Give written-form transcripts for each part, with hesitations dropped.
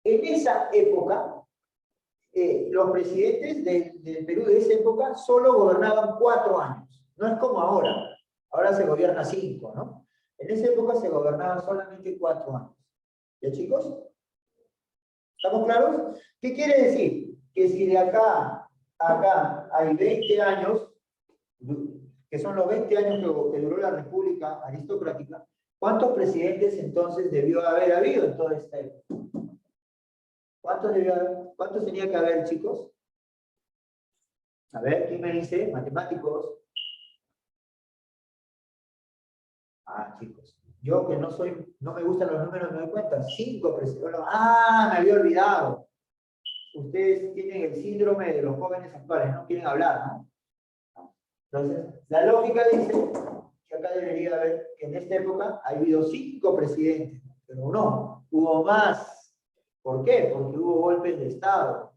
En esa época, los presidentes del Perú de esa época solo gobernaban 4 años. No es como ahora. Ahora se gobierna 5, ¿no? En esa época se gobernaban solamente 4 años. ¿Ya, chicos? ¿Estamos claros? ¿Qué quiere decir? Que si de acá a acá hay 20 años, que son los 20 años que duró la República Aristocrática, ¿cuántos presidentes entonces debió haber habido en toda esta época? ¿Cuántos tenía que haber, chicos? A ver, ¿quién me dice? Matemáticos. Ah, chicos. Yo que no me gustan los números, me doy cuenta. 5 presidentes. Ah, me había olvidado. Ustedes tienen el síndrome de los jóvenes actuales, no quieren hablar, ¿no? Entonces, la lógica dice que acá debería haber, que en esta época ha habido 5 presidentes, pero no, hubo más. ¿Por qué? Porque hubo golpes de Estado,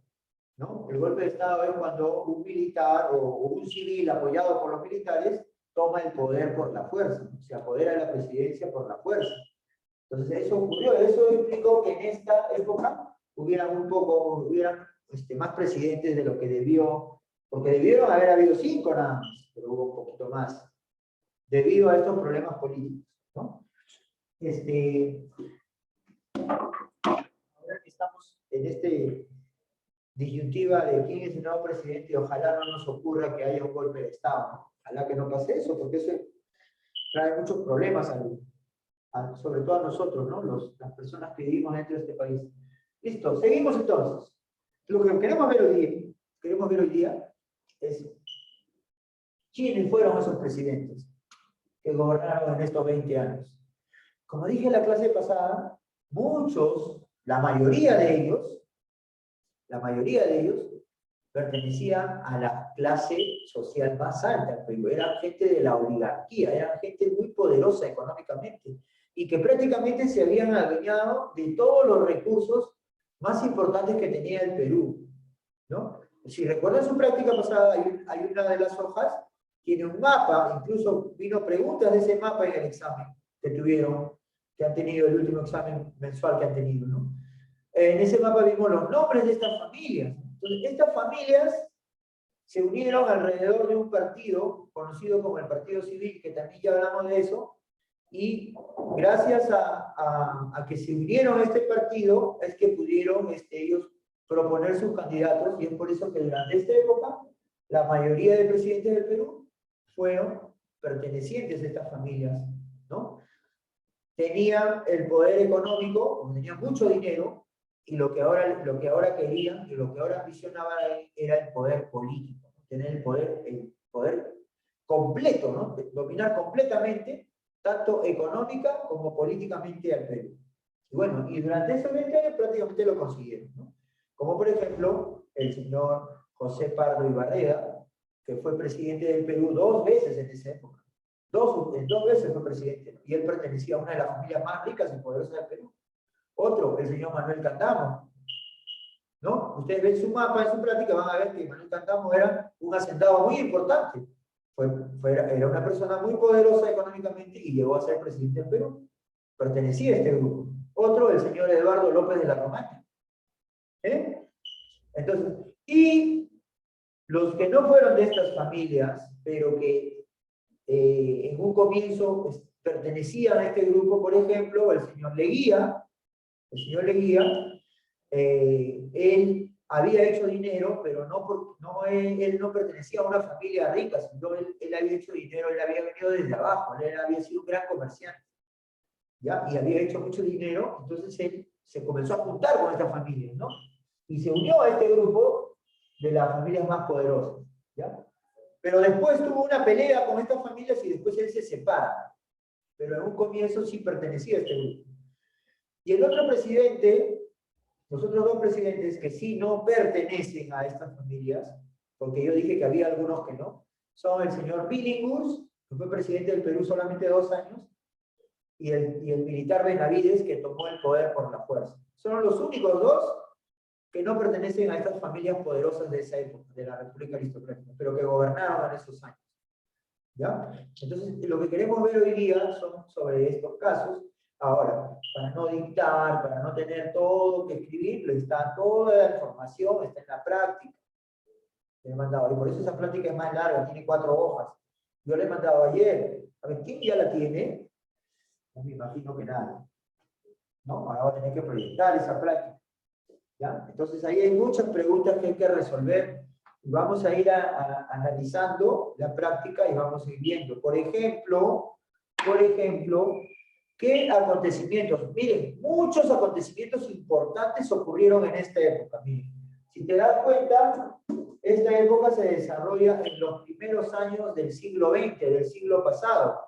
¿no? El golpe de Estado es cuando un militar o un civil apoyado por los militares toma el poder por la fuerza, ¿no? Se apodera de la presidencia por la fuerza. Entonces eso ocurrió, eso implicó que en esta época hubieran más presidentes de lo que debió, porque debieron haber habido 5 nada más, pero hubo un poquito más, debido a estos problemas políticos, ¿no? Ahora que estamos en disyuntiva de quién es el nuevo presidente, ojalá no nos ocurra que haya un golpe de Estado, ¿no? Ojalá que no pase eso, porque eso trae muchos problemas sobre todo a nosotros, ¿no? Las personas que vivimos dentro de este país. Listo, seguimos entonces. Lo que queremos ver hoy día es quiénes fueron esos presidentes que gobernaron en estos 20 años. Como dije en la clase pasada, la mayoría de ellos pertenecían a la clase social más alta, pero eran gente de la oligarquía, eran gente muy poderosa económicamente, y que prácticamente se habían adueñado de todos los recursos más importantes que tenía el Perú, ¿no? Si recuerdan su práctica pasada, hay una de las hojas, tiene un mapa, incluso vino preguntas de ese mapa en el examen que han tenido el último examen mensual que han tenido, ¿no? En ese mapa vimos los nombres de estas familias. Entonces, estas familias se unieron alrededor de un partido conocido como el Partido Civil, que también ya hablamos de eso, y gracias a que se unieron a este partido es que pudieron ellos proponer sus candidatos, y es por eso que durante esta época la mayoría de presidentes del Perú fueron pertenecientes a estas familias, ¿no? Tenían el poder económico, tenían mucho dinero, y lo que ahora querían y lo que ahora ambicionaban era el poder político, tener el poder completo, ¿no? Dominar completamente, tanto económica como políticamente al Perú. Y bueno, y durante esos 20 años prácticamente lo consiguieron, ¿no? Como por ejemplo el señor José Pardo Ibarreda, que fue presidente del Perú 2 veces en esa época. Dos veces fue presidente, ¿no? Y él pertenecía a una de las familias más ricas y poderosas del Perú. Otro, el señor Manuel Candamo, ¿no? Ustedes ven su mapa, en su práctica, van a ver que Manuel Candamo era un hacendado muy importante. Era una persona muy poderosa económicamente y llegó a ser presidente del Perú. Pertenecía a este grupo. Otro, el señor Eduardo López de la Romaña. Entonces, y los que no fueron de estas familias, pero que en un comienzo pues, pertenecían a este grupo, por ejemplo, el señor Leguía, él había hecho dinero, pero él no pertenecía a una familia rica, sino él había hecho dinero, él había venido desde abajo, él había sido un gran comerciante, ¿ya? Y había hecho mucho dinero, entonces él se comenzó a juntar con estas familias, ¿no? Y se unió a este grupo de las familias más poderosas, ¿ya? Pero después tuvo una pelea con estas familias y después él se separa. Pero en un comienzo sí pertenecía a este grupo. Y el otro presidente, los otros 2 presidentes que sí no pertenecen a estas familias, porque yo dije que había algunos que no, son el señor Billinghurst, que fue presidente del Perú solamente 2 años, y el militar Benavides, que tomó el poder por la fuerza. Son los únicos 2 que no pertenecen a estas familias poderosas de esa época, de la República Aristocrática, pero que gobernaron en esos años. ¿Ya? Entonces, lo que queremos ver hoy día son sobre estos casos. Ahora, para para no dictar, para no tener todo que escribir, está toda la información, está en la práctica. Le he mandado, y por eso esa práctica es más larga, tiene 4 hojas. Yo le he mandado ayer. A ver, ¿quién ya la tiene? No me imagino que nadie. ¿No? Ahora va a tener que proyectar esa práctica. ¿Ya? Entonces ahí hay muchas preguntas que hay que resolver. Y vamos a ir analizando la práctica y vamos a ir viendo. Por ejemplo, ¿qué acontecimientos? Miren, muchos acontecimientos importantes ocurrieron en esta época. Miren, si te das cuenta, esta época se desarrolla en los primeros años del siglo XX, del siglo pasado,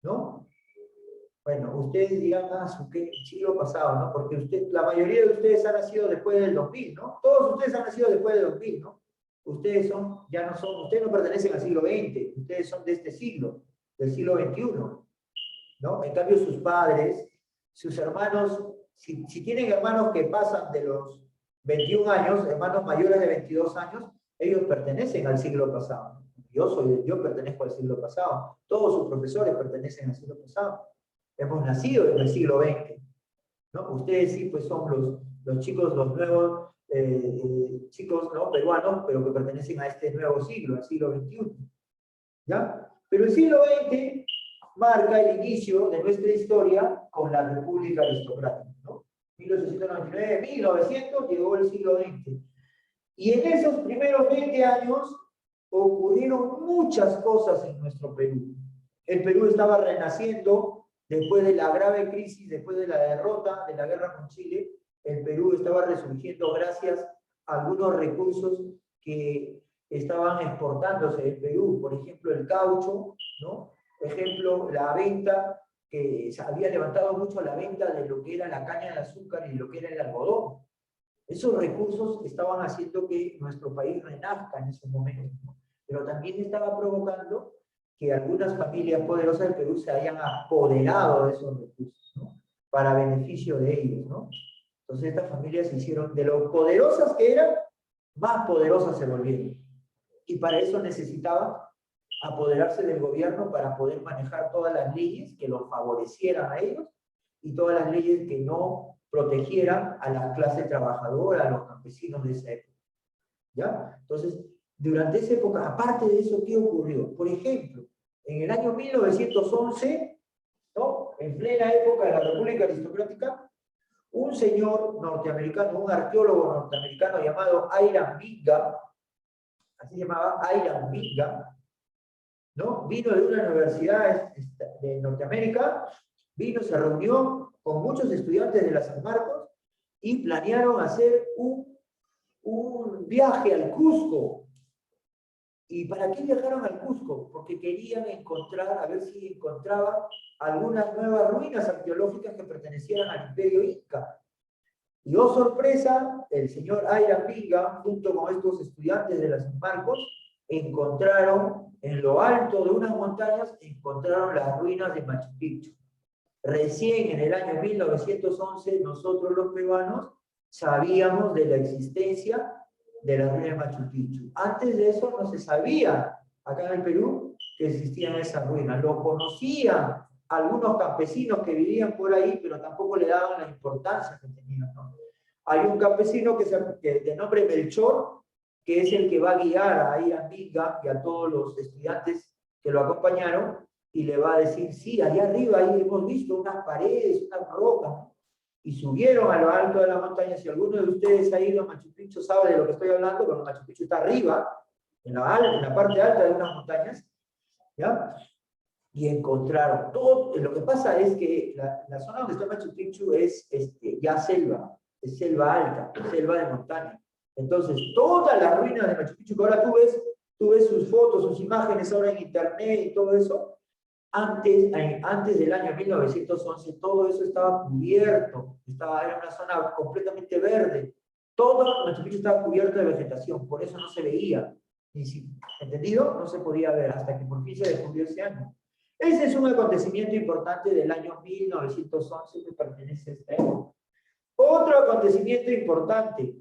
¿no? Bueno, ustedes dirán, ¿qué siglo pasado, no? Porque la mayoría de ustedes han nacido después del 2000, ¿no? Todos ustedes han nacido después del 2000, ¿no? Ustedes ustedes no pertenecen al siglo XX, ustedes son de este siglo, del siglo XXI, ¿no? En cambio, sus padres, sus hermanos, si tienen hermanos que pasan de los 21 años, hermanos mayores de 22 años, ellos pertenecen al siglo pasado. Yo pertenezco al siglo pasado, todos sus profesores pertenecen al siglo pasado. Hemos nacido en el siglo XX, ¿no? Ustedes sí, pues son los chicos, los nuevos chicos, ¿no? Peruanos, pero que pertenecen a este nuevo siglo, al siglo XXI, ¿ya? Pero el siglo XX marca el inicio de nuestra historia con la República Aristocrática, ¿no? 1899, 1900, llegó el siglo XX. Y en esos primeros 20 años ocurrieron muchas cosas en nuestro Perú. El Perú estaba renaciendo después de la grave crisis, después de la derrota de la guerra con Chile. El Perú estaba resurgiendo gracias a algunos recursos que estaban exportándose del Perú. Por ejemplo, el caucho, ¿no? Por ejemplo, la venta, que se había levantado mucho la venta de lo que era la caña de azúcar y lo que era el algodón. Esos recursos estaban haciendo que nuestro país renazca en esos momentos, ¿no? Pero también estaba provocando que algunas familias poderosas del Perú se hayan apoderado de esos recursos, ¿no? Para beneficio de ellos, ¿no? Entonces estas familias se hicieron, de lo poderosas que eran, más poderosas se volvieron. Y para eso necesitaban apoderarse del gobierno para poder manejar todas las leyes que los favorecieran a ellos y todas las leyes que no protegieran a la clase trabajadora, a los campesinos de esa época. ¿Ya? Entonces, durante esa época, aparte de eso, ¿qué ocurrió? Por ejemplo, en el año 1911, ¿no? En plena época de la República Aristocrática, un señor norteamericano, un arqueólogo norteamericano llamado Hiram Bingham, así se llamaba Hiram Bingham, ¿no? Vino de una universidad de Norteamérica, se reunió con muchos estudiantes de la San Marcos y planearon hacer un viaje al Cusco. ¿Y para qué viajaron al Cusco? Porque querían a ver si encontraban algunas nuevas ruinas arqueológicas que pertenecieran al Imperio Inca. Y oh sorpresa, el señor Hiram Bingham, junto con estos estudiantes de la San Marcos, encontraron en lo alto de unas montañas, encontraron las ruinas de Machu Picchu. Recién en el año 1911, nosotros los peruanos sabíamos de la existencia de las ruinas de Machu Picchu. Antes de eso no se sabía acá en el Perú que existían esas ruinas. Lo conocían algunos campesinos que vivían por ahí, pero tampoco le daban la importancia que tenían, ¿no? Hay un campesino de nombre Melchor, que es el que va a guiar a Hiram Bingham y a todos los estudiantes que lo acompañaron, y le va a decir, sí, allá arriba ahí hemos visto unas paredes, unas rocas, ¿no? Y subieron a lo alto de la montaña. Si alguno de ustedes ha ido a Machu Picchu sabe de lo que estoy hablando, porque Machu Picchu está arriba, en la parte alta de unas montañas, ¿ya? Y encontraron todo. Lo que pasa es que la zona donde está Machu Picchu es ya selva, es selva alta, es selva de montaña. Entonces, todas las ruinas de Machu Picchu que ahora tú ves sus fotos, sus imágenes ahora en internet y todo eso, antes del año 1911, todo eso estaba cubierto, era una zona completamente verde. Todo Machu Picchu estaba cubierto de vegetación, por eso no se veía. ¿Entendido? No se podía ver hasta que por fin se descubrió ese año. Ese es un acontecimiento importante del año 1911 que pertenece a esta época. Otro acontecimiento importante.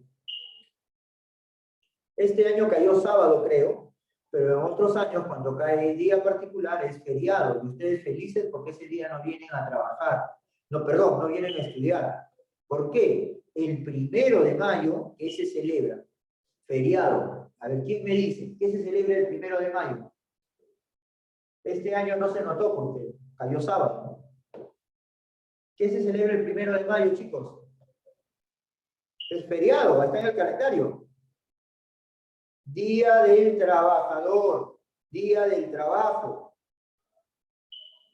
Este año cayó sábado, creo, pero en otros años, cuando cae día particular, es feriado. Y ustedes felices porque ese día no vienen a trabajar. No, perdón, no vienen a estudiar. ¿Por qué? El 1 de mayo, ¿qué se celebra? Feriado. A ver, ¿quién me dice? ¿Qué se celebra el 1 de mayo? Este año no se notó porque cayó sábado, ¿no? ¿Qué se celebra el 1 de mayo, chicos? Es feriado, está en el calendario. Día del Trabajador, Día del Trabajo.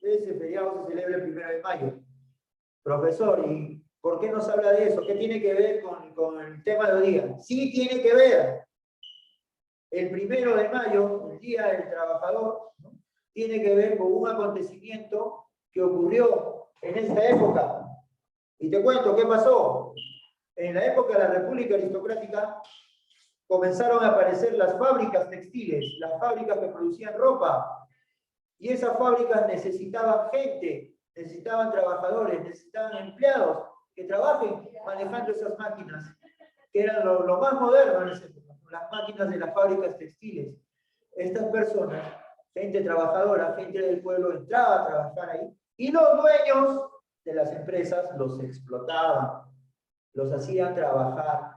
Ese feriado se celebra el 1 de mayo. Profesor, ¿y por qué nos habla de eso? ¿Qué tiene que ver con el tema de hoy día? Sí tiene que ver. El 1 de mayo, el Día del Trabajador, ¿no?, tiene que ver con un acontecimiento que ocurrió en esta época. Y te cuento qué pasó. En la época de la República Aristocrática comenzaron a aparecer las fábricas textiles, las fábricas que producían ropa. Y esas fábricas necesitaban gente, necesitaban trabajadores, necesitaban empleados que trabajen manejando esas máquinas, que eran lo más moderno en ese momento, las máquinas de las fábricas textiles. Estas personas, gente trabajadora, gente del pueblo, entraba a trabajar ahí, y los dueños de las empresas los explotaban, los hacían trabajar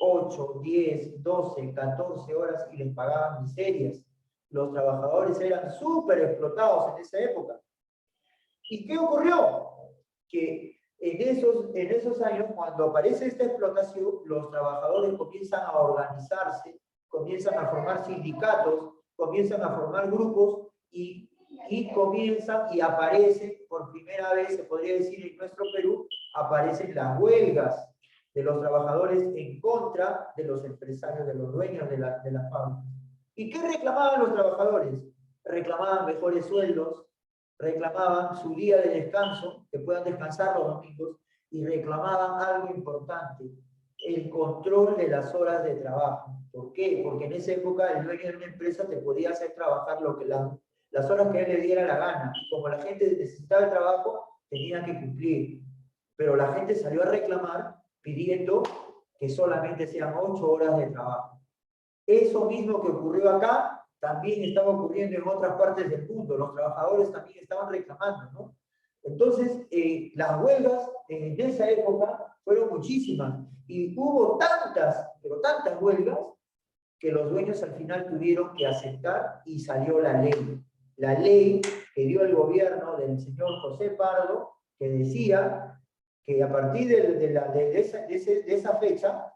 8, 10, 12, 14 horas y les pagaban miserias. Los trabajadores eran súper explotados en esa época. ¿Y qué ocurrió? Que en esos años, cuando aparece esta explotación, los trabajadores comienzan a organizarse, comienzan a formar sindicatos, comienzan a formar grupos y comienzan y aparecen, por primera vez, se podría decir en nuestro Perú, aparecen las huelgas de los trabajadores en contra de los empresarios, de los dueños de las fábricas. ¿Y qué reclamaban los trabajadores? Reclamaban mejores sueldos, reclamaban su día de descanso, que puedan descansar los domingos, y reclamaban algo importante, el control de las horas de trabajo. ¿Por qué? Porque en esa época el dueño de una empresa te podía hacer trabajar las horas que él le diera la gana. Como la gente necesitaba el trabajo, tenían que cumplir. Pero la gente salió a reclamar pidiendo que solamente sean 8 horas de trabajo. Eso mismo que ocurrió acá, también estaba ocurriendo en otras partes del mundo. Los trabajadores también estaban reclamando, ¿no? Entonces, las huelgas en esa época fueron muchísimas. Y hubo tantas, pero tantas huelgas, que los dueños al final tuvieron que aceptar y salió la ley. La ley que dio el gobierno del señor José Pardo, que decía que a partir de esa fecha,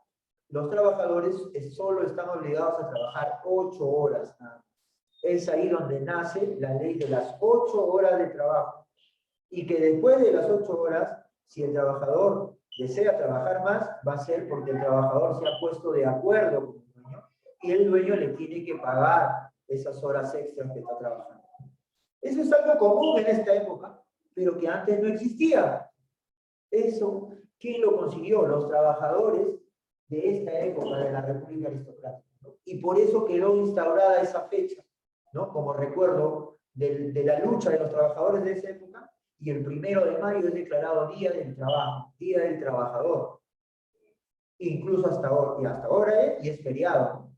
los trabajadores solo están obligados a trabajar 8 horas. Es ahí donde nace la ley de las 8 horas de trabajo. Y que después de las 8 horas, si el trabajador desea trabajar más, va a ser porque el trabajador se ha puesto de acuerdo con el dueño y el dueño le tiene que pagar esas horas extras que está trabajando. Eso es algo común en esta época, pero que antes no existía. Eso, ¿quién lo consiguió? Los trabajadores de esta época de la República Aristocrática, ¿no? Y por eso quedó instaurada esa fecha, ¿no?, como recuerdo de la lucha de los trabajadores de esa época, y el 1 de mayo es declarado Día del Trabajo, Día del Trabajador. Incluso hasta ahora es, y es feriado.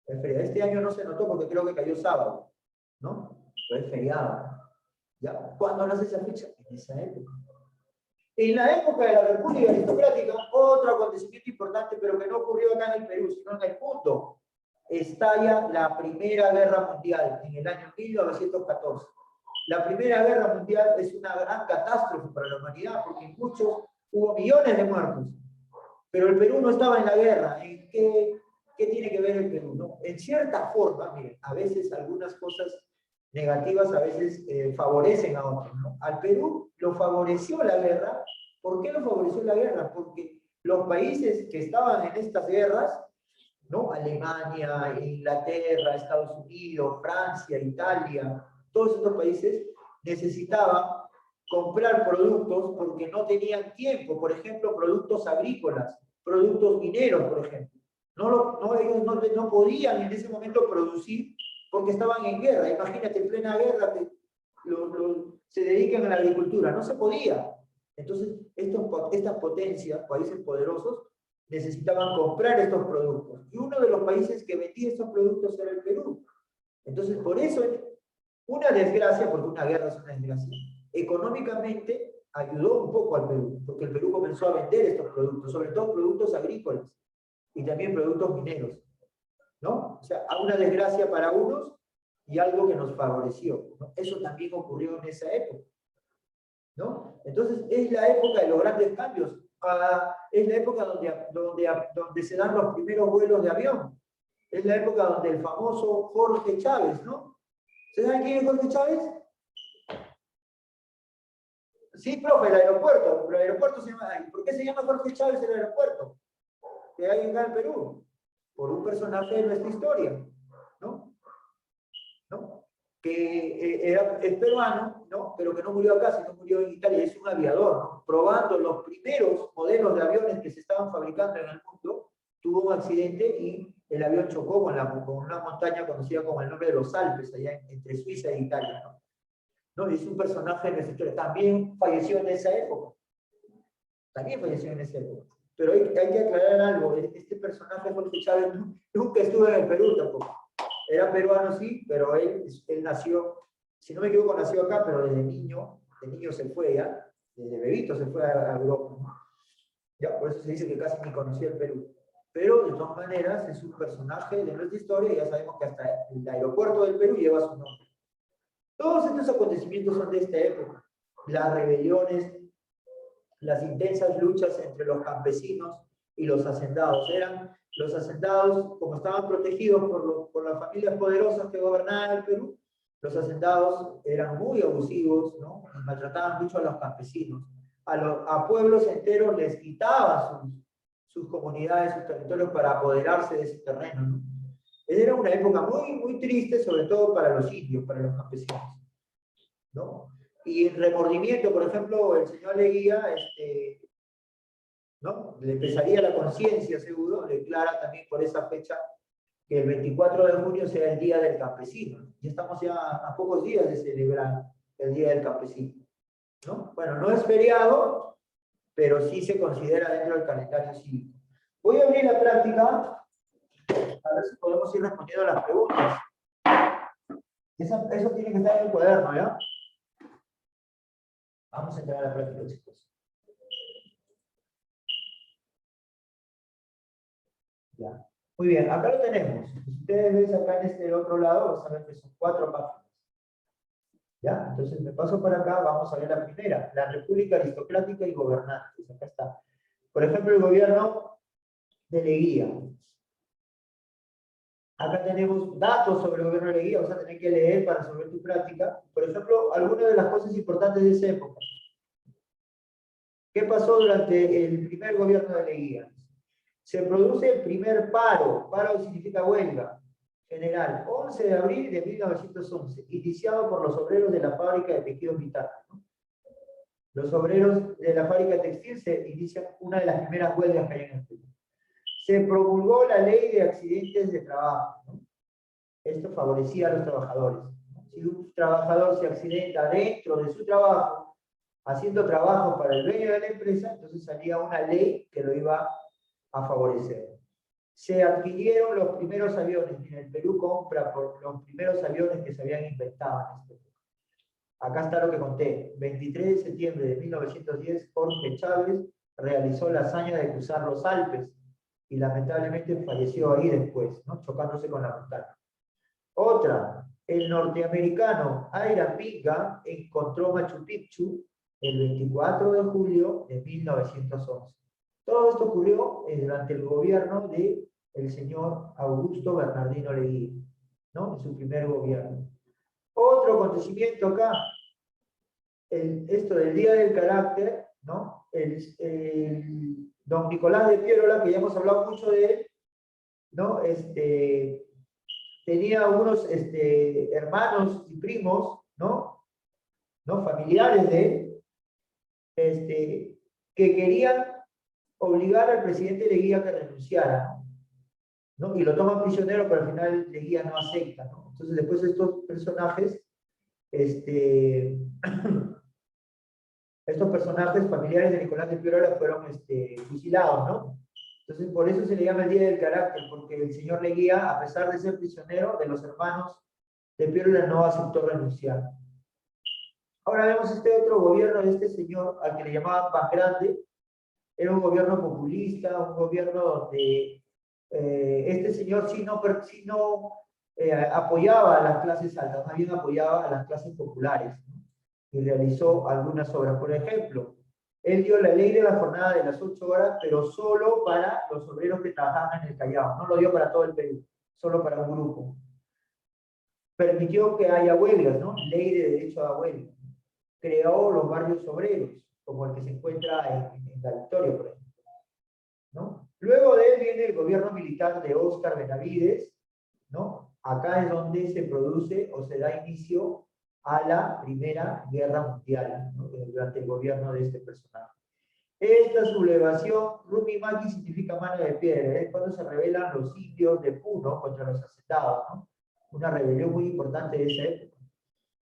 Es feriado. Este año no se notó porque creo que cayó sábado, ¿no? Pero es feriado. ¿Ya? ¿Cuándo nace esa fecha? En esa época. En la época de la República Aristocrática, otro acontecimiento importante, pero que no ocurrió acá en el Perú, sino en el mundo, estalla la Primera Guerra Mundial en el año 1914. La Primera Guerra Mundial es una gran catástrofe para la humanidad, porque hubo millones de muertos, pero el Perú no estaba en la guerra. ¿En qué tiene que ver el Perú? ¿No? En cierta forma, miren, a veces algunas cosas negativas a veces favorecen a otros, ¿no? Al Perú lo favoreció la guerra. ¿Por qué lo favoreció la guerra? Porque los países que estaban en estas guerras, ¿no?, Alemania, Inglaterra, Estados Unidos, Francia, Italia, todos estos países necesitaban comprar productos porque no tenían tiempo. Por ejemplo, productos agrícolas, productos mineros, por ejemplo. Ellos no podían en ese momento producir porque estaban en guerra. Imagínate, en plena guerra se dedican a la agricultura. No se podía. Entonces, estas potencias, países poderosos, necesitaban comprar estos productos. Y uno de los países que vendía estos productos era el Perú. Entonces, por eso, una desgracia, porque una guerra es una desgracia, económicamente ayudó un poco al Perú, porque el Perú comenzó a vender estos productos, sobre todo productos agrícolas y también productos mineros, ¿no? O sea, a una desgracia para unos y algo que nos favoreció, ¿no? Eso también ocurrió en esa época, ¿no? Entonces, es la época de los grandes cambios, es la época donde se dan los primeros vuelos de avión, es la época donde el famoso Jorge Chávez, ¿no? ¿Se saben quién es Jorge Chávez? Sí, profe, el aeropuerto se llama, ¿por qué se llama Jorge Chávez el aeropuerto? Que hay acá en Perú, por un personaje de nuestra historia, ¿no? ¿No? Que es peruano, ¿no? Pero que no murió acá, sino murió en Italia, es un aviador, ¿no? Probando los primeros modelos de aviones que se estaban fabricando en el mundo, tuvo un accidente y el avión chocó con una montaña conocida como el nombre de los Alpes, allá entre Suiza e Italia, ¿no? ¿No? Y es un personaje de nuestra historia. También falleció en esa época. También falleció en esa época. Pero hay que aclarar algo. Este personaje, Jorge Chávez, nunca estuvo en el Perú tampoco. Era peruano, sí, pero él nació, si no me equivoco, nació acá, pero desde niño se fue ya, desde bebito se fue a Europa, ¿no? Ya, por eso se dice que casi ni conocía el Perú. Pero de todas maneras es un personaje de nuestra historia y ya sabemos que hasta el aeropuerto del Perú lleva su nombre. Todos estos acontecimientos son de esta época. Las rebeliones, las intensas luchas entre los campesinos y los hacendados. Los hacendados, como estaban protegidos por las familias poderosas que gobernaban el Perú, los hacendados eran muy abusivos, ¿no? Y maltrataban mucho a los campesinos. A pueblos enteros les quitaban sus comunidades, sus territorios para apoderarse de ese terreno, ¿no? Era una época muy, muy triste, sobre todo para los indios, para los campesinos, ¿no? Y el remordimiento, por ejemplo, el señor Leguía, ¿no? Le pesaría la conciencia, seguro, declara también por esa fecha que el 24 de junio sea el Día del Campesino. Y estamos ya a pocos días de celebrar el Día del Campesino, ¿no? Bueno, no es feriado, pero sí se considera dentro del calendario cívico. Voy a abrir la práctica, a ver si podemos ir respondiendo a las preguntas. Eso tiene que estar en el cuaderno, ¿ya? Vamos a entrar a la práctica, chicos. Ya. Muy bien, acá lo tenemos. Si ustedes ven acá en este otro lado, vas a ver que son 4 páginas. ¿Ya? Entonces me paso para acá, vamos a ver la primera, la República Aristocrática y Gobernantes. Acá está. Por ejemplo, el gobierno de Leguía. Acá tenemos datos sobre el gobierno de Leguía, vas a tener que leer para resolver tu práctica. Por ejemplo, algunas de las cosas importantes de esa época. ¿Qué pasó durante el primer gobierno de Leguía? Se produce el primer paro significa huelga general, 11 de abril de 1911, iniciado por los obreros de la fábrica de tejidos vitales, ¿no? Los obreros de la fábrica textil se inician una de las primeras huelgas que hay en el Perú. Se promulgó la ley de accidentes de trabajo, ¿no? Esto favorecía a los trabajadores, ¿no? Si un trabajador se accidenta dentro de su trabajo, haciendo trabajo para el dueño de la empresa, entonces salía una ley que lo iba a favorecer. Se adquirieron los primeros aviones. En el Perú compra por los primeros aviones que se habían inventado en este época. Acá está lo que conté. 23 de septiembre de 1910, Jorge Chávez realizó la hazaña de cruzar los Alpes y lamentablemente falleció ahí después, ¿no? Chocándose con la montaña. Otra, el norteamericano Hiram Bingham encontró Machu Picchu el 24 de julio de 1911. Todo esto ocurrió durante el gobierno del señor Augusto Bernardino Leguía, ¿no? En su primer gobierno. Otro acontecimiento acá, esto del Día del Carácter, ¿no? Don Nicolás de Piérola, que ya hemos hablado mucho de él, ¿no? Tenía algunos hermanos y primos, ¿no? Familiares de él, que querían obligar al presidente Leguía a que renunciara, ¿no? Y lo toman prisionero, pero al final Leguía no acepta, ¿no? Entonces después estos personajes, estos personajes familiares de Nicolás de Piérola fueron fusilados, ¿no? Entonces por eso se le llama el Día del Carácter, porque el señor Leguía, a pesar de ser prisionero de los hermanos de Piérola, no aceptó renunciar. Ahora vemos este otro gobierno de este señor, al que le llamaban Pan Grande. Era un gobierno populista, un gobierno donde este señor sí no apoyaba a las clases altas, más bien apoyaba a las clases populares, ¿no? Y realizó algunas obras. Por ejemplo, él dio la ley de la jornada de las 8 horas, pero solo para los obreros que trabajaban en el Callao. No lo dio para todo el Perú, solo para un grupo. Permitió que haya huelgas, ¿no? Ley de derecho a huelga. Creó los barrios obreros, como el que se encuentra en la Victoria, por ejemplo, ¿no? Luego de él viene el gobierno militar de Óscar Benavides, ¿no? Acá es donde se produce o se da inicio a la Primera Guerra Mundial, ¿no? Durante el gobierno de este personaje. Esta sublevación, Rumimaki significa mano de piedra, es cuando se rebelan los indios de Puno contra los asentados, ¿no? Una rebelión muy importante de esa época.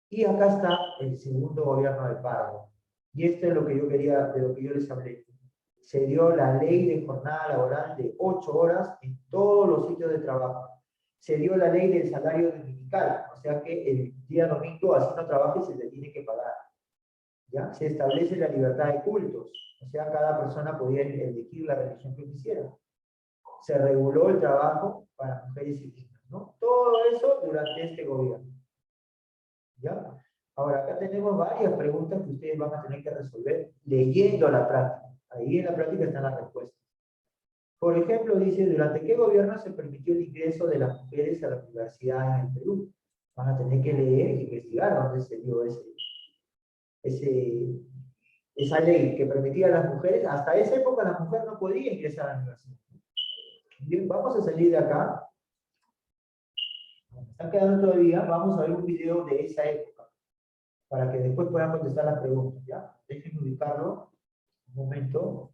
Y acá está el segundo gobierno de Pardo. Y esto es lo que yo quería, de lo que yo les hablé. Se dio la ley de jornada laboral de 8 horas en todos los sitios de trabajo. Se dio la ley del salario dominical, o sea que el día domingo, así no trabaje, se le tiene que pagar. ¿Ya? Se establece la libertad de cultos, o sea, cada persona podía elegir la religión que quisiera. Se reguló el trabajo para mujeres y niños, ¿no? Todo eso durante este gobierno. ¿Ya? Ahora, acá tenemos varias preguntas que ustedes van a tener que resolver leyendo la práctica. Ahí en la práctica están las respuestas. Por ejemplo, dice, ¿durante qué gobierno se permitió el ingreso de las mujeres a la universidad en el Perú? Van a tener que leer e investigar dónde se dio esa ley que permitía a las mujeres. Hasta esa época la mujer no podía ingresar a la universidad. Bien, vamos a salir de acá. Nos están quedando todavía. Vamos a ver un video de esa época para que después puedan contestar las preguntas, ¿ya? Déjenme ubicarlo un momento.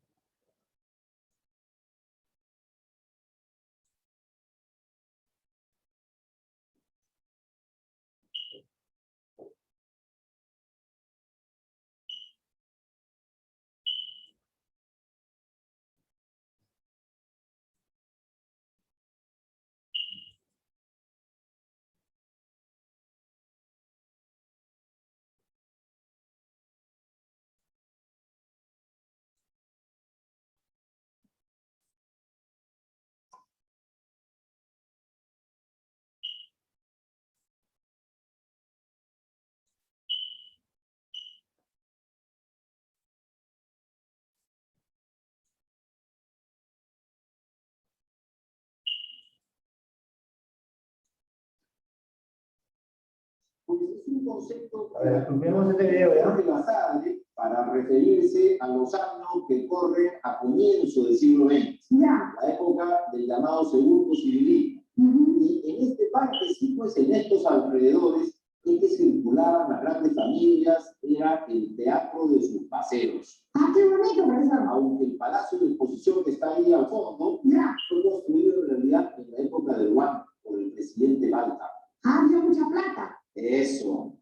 Pues es un concepto A ver, vemos este video, ¿ya? de Basadre para referirse a los años que corren a comienzo del siglo XX, la época del llamado segundo civilismo. Y en este parque, sí, pues en estos alrededores, en que circulaban las grandes familias, era el teatro de sus paseos. ¡Ah, qué bonito, profesor! Aunque el palacio de exposición que está ahí al fondo fue construido en realidad en la época del Guam por el presidente Balta. ¡Ah, dio mucha plata! Eso.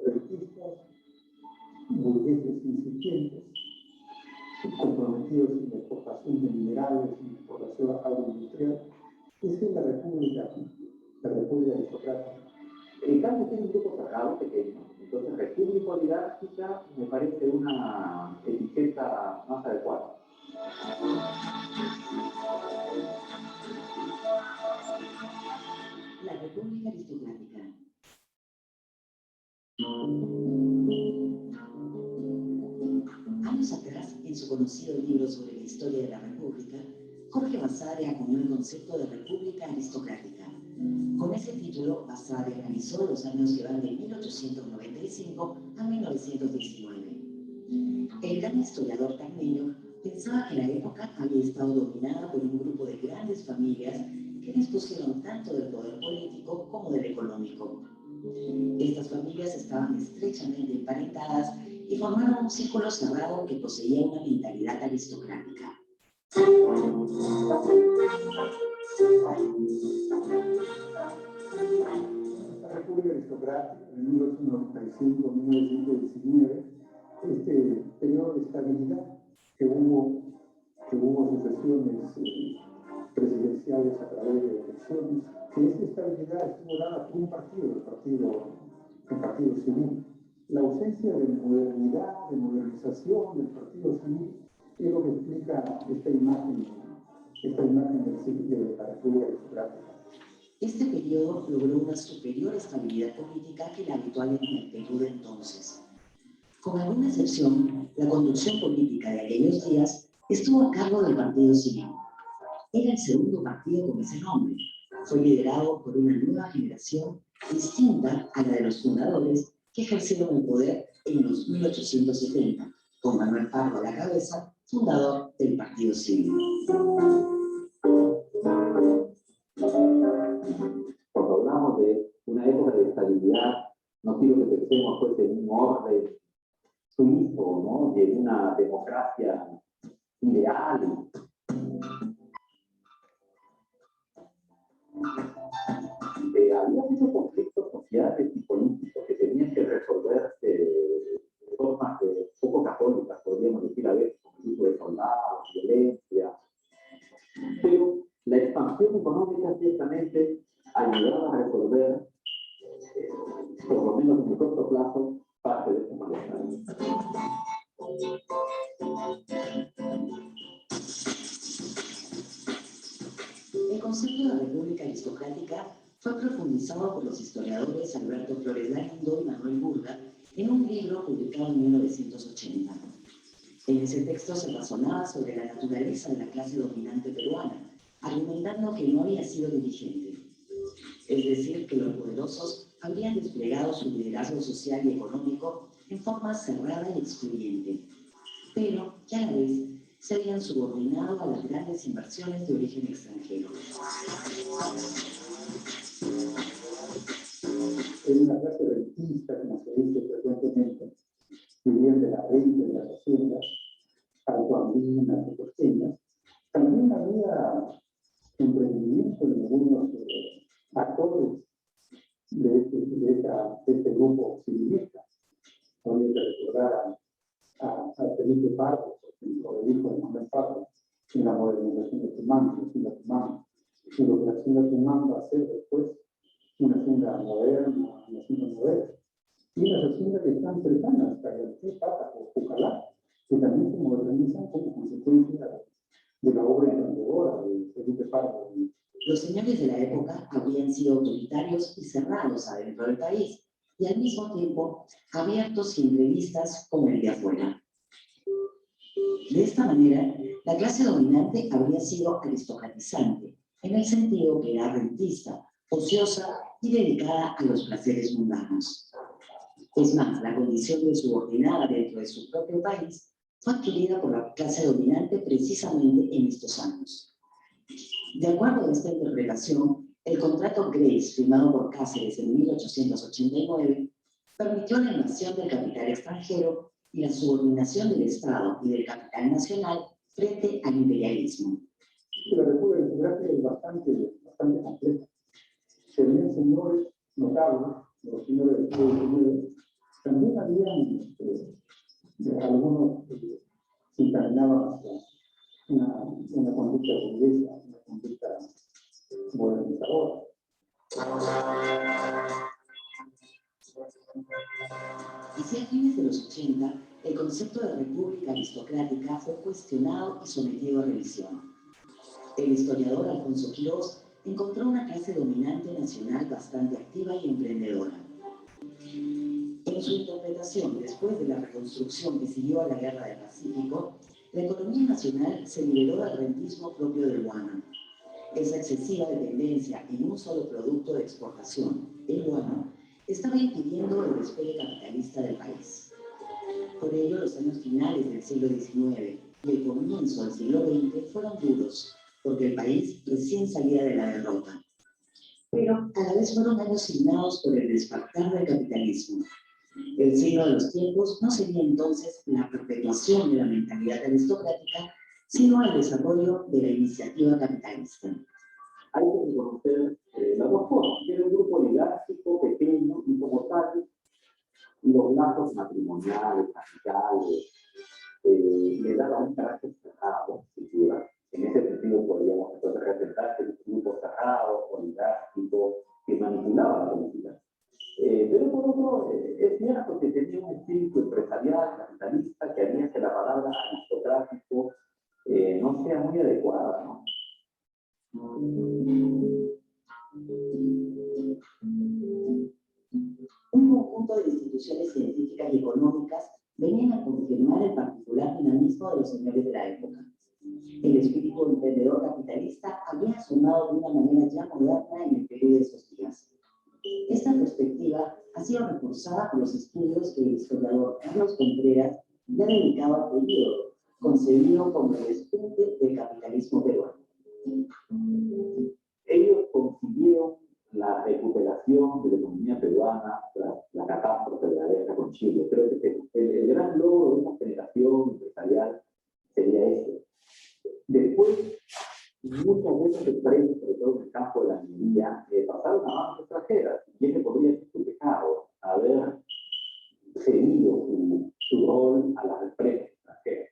Artistas, burgueses incipientes, comprometidos en la exportación de minerales y exportación agroindustrial, es en la República aristocrática. En cambio, tiene un grupo cerrado, pequeño. Entonces, república oligárquica me parece una etiqueta más adecuada. La República Aristocrática. Años atrás, en su conocido libro sobre la historia de la República, Jorge Basadre acuñó el concepto de República Aristocrática. Con ese título, Basadre analizó los años que van de 1895 a 1919. El gran historiador tacneño pensaba que la época había estado dominada por un grupo de grandes familias que dispusieron tanto del poder político como del económico. Estas familias estaban estrechamente emparentadas y formaron un círculo cerrado que poseía una mentalidad aristocrática. La República Aristocrática de 1895-1919, este periodo de estabilidad que hubo sucesiones presidenciales a través de elecciones, que esta estabilidad estuvo dada por un partido, el partido civil. La ausencia de modernidad, de modernización del partido civil, es lo que explica esta imagen de la República Aristocrática. Este periodo logró una superior estabilidad política que la habitual en el Perú de entonces. Con alguna excepción, la conducción política de aquellos días estuvo a cargo del Partido Civil. Era el segundo partido con ese nombre. Fue liderado por una nueva generación distinta a la de los fundadores que ejercieron el poder en los 1870, con Manuel Pardo a la cabeza, fundador del Partido Civil. Cuando hablamos de una época de estabilidad, no quiero que pensemos pues, en un orden suizo, ¿no? Y en una democracia ideal. Había muchos conflictos sociales y políticos que tenían que resolverse de formas poco católicas, podríamos decir a veces, con el uso de soldados, violencia. Pero la expansión económica ciertamente ayudaba a resolver, por lo menos en el corto plazo, parte de este malestar. El concepto de república aristocrática fue profundizado por los historiadores Alberto Flores Galindo y Manuel Burga en un libro publicado en 1980. En ese texto se razonaba sobre la naturaleza de la clase dominante peruana, argumentando que no había sido dirigente. Es decir, que los poderosos habrían desplegado su liderazgo social y económico en forma cerrada y excluyente, pero que a la vez se habían subordinado a las grandes inversiones de origen extranjero. Es una clase rentista, como se dice frecuentemente, vivían de la renta de las haciendas, autoandinas, autocosteñas. También había emprendimiento en algunos actores de este grupo civilista. No hay que recordar a Felipe Pardo, el hijo de Manuel Pardo, en la modernización de Tumán, y lo que la hacienda Tumán va a hacer después, una hacienda moderna, y las haciendas que están cercanas, Cayaltí, Pata o Pucalá, que también se modernizan como consecuencia de la obra emprendedora de Felipe Pardo. Los señores de la época habían sido autoritarios y cerrados adentro del país, y al mismo tiempo abiertos y entrevistas con el de afuera. De esta manera, la clase dominante habría sido aristocratizante, en el sentido que era rentista, ociosa y dedicada a los placeres mundanos. Es más, la condición de subordinada dentro de su propio país fue adquirida por la clase dominante precisamente en estos años. De acuerdo a esta interpretación, el contrato Grace, firmado por Cáceres en 1889, permitió la invasión del capital extranjero y la subordinación del Estado y del capital nacional frente al imperialismo. La República Aristocrática es bastante compleja. Tenían señores notables, los señores del siglo XIX, también habían algunos que se encaminaban hacia una conducta burguesa, una conducta modernizadora. Hacia fines de los 80, el concepto de república aristocrática fue cuestionado y sometido a revisión. El historiador Alfonso Quirós encontró una clase dominante nacional bastante activa y emprendedora. En su interpretación, después de la reconstrucción que siguió a la Guerra del Pacífico, la economía nacional se liberó del rentismo propio del guano. Esa excesiva dependencia en un solo producto de exportación, el guano, estaba impidiendo el despegue capitalista del país. Por ello, los años finales del siglo XIX y el comienzo del siglo XX fueron duros, porque el país recién salía de la derrota. Pero a la vez fueron años signados por el despertar del capitalismo. El signo de los tiempos no sería entonces la perpetuación de la mentalidad aristocrática, sino el desarrollo de la iniciativa capitalista. Hay que reconocer las dos formas. Era un grupo oligárquico, pequeño, y como tal, los lazos matrimoniales, familiares, le daban un carácter cerrado, sin duda. En ese sentido, podríamos entonces representar que es un grupo cerrado, oligárquico, que manipulaba la política. Pero por otro, es cierto que tenía un espíritu empresarial, capitalista, que haría que la palabra aristocrático no sea muy adecuada, ¿no? Un conjunto de instituciones científicas y económicas venían a confirmar el particular dinamismo de los señores de la época. El espíritu emprendedor capitalista había asomado de una manera ya moderna en el Perú de esos días. Esta perspectiva ha sido reforzada por los estudios que el historiador Carlos Contreras le ha dedicado al periodo, concebido como el despunte del capitalismo peruano. Ellos consiguieron la recuperación de la economía peruana tras la catástrofe de la guerra con Chile. Creo que el gran logro de esta generación empresarial sería este. Después, muchas de esas empresas, sobre todo en el campo de la minería, pasaron a manos extranjeras. Y ese podría ser su pecado, haber cedido su rol a las empresas extranjeras.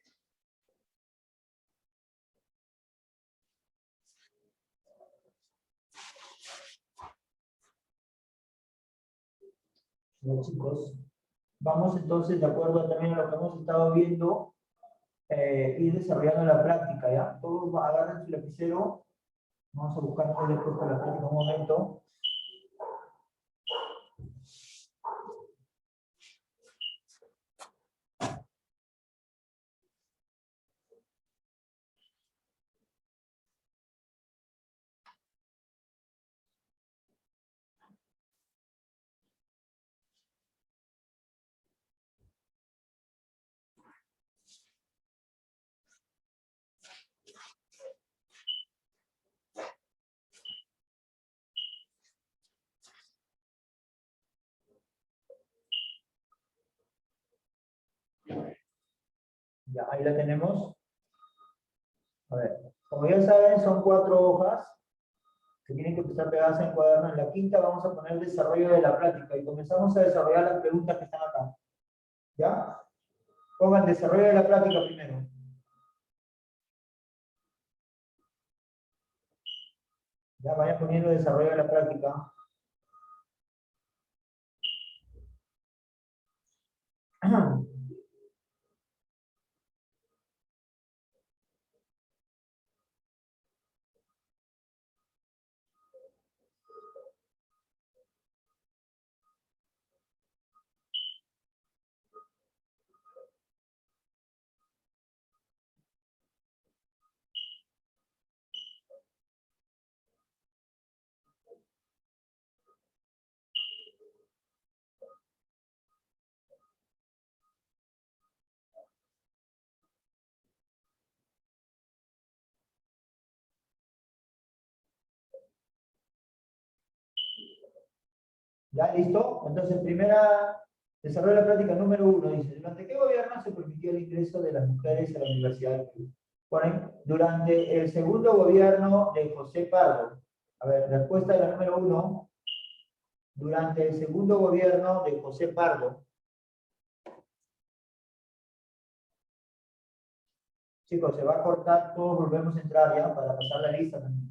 Bueno, chicos, vamos entonces, de acuerdo también a lo que hemos estado viendo, ir desarrollando la práctica, ¿ya? Todos agarren su lapicero. Vamos a buscar después para la práctica un momento. Ya, ahí la tenemos. A ver, como ya saben, son 4 hojas que tienen que estar pegadas en el cuaderno. En la quinta vamos a poner desarrollo de la práctica y comenzamos a desarrollar las preguntas que están acá. ¿Ya? Pongan desarrollo de la práctica primero. Ya vayan poniendo desarrollo de la práctica. ¿Ya listo? Entonces, desarrollo de la práctica número 1 dice, ¿durante qué gobierno se permitió el ingreso de las mujeres a la Universidad del Perú? Ponen, durante el segundo gobierno de José Pardo. A ver, respuesta de la número 1, durante el segundo gobierno de José Pardo. Chicos, se va a cortar, todos volvemos a entrar ya para pasar la lista también.